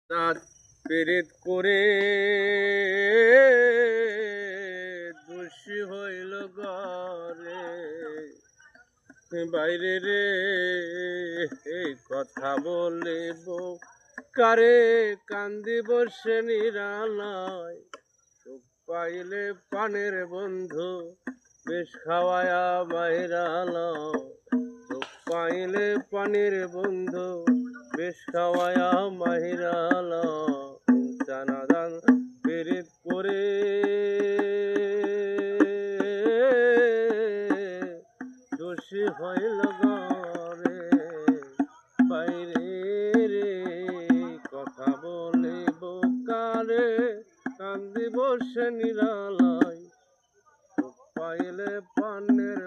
রাত পেরেত করে দোষী হইল ঘরে বাইরে রে এই কথা বলিব কারে কান্দিব সে নিরালায় সুখ পাইলে পানের বন্ধু বেশ খাওয়ায়া বাইরালাও সুখ পাইলে পানির বন্ধু বেশ খাওয়ায়া মাহিরালাও জানাদান পেরেত করে দোষী হইল ঘরে বাইরে রে কথা বলিব কারে কান্দিব সে নিরালায় সুখ পাইলে পানের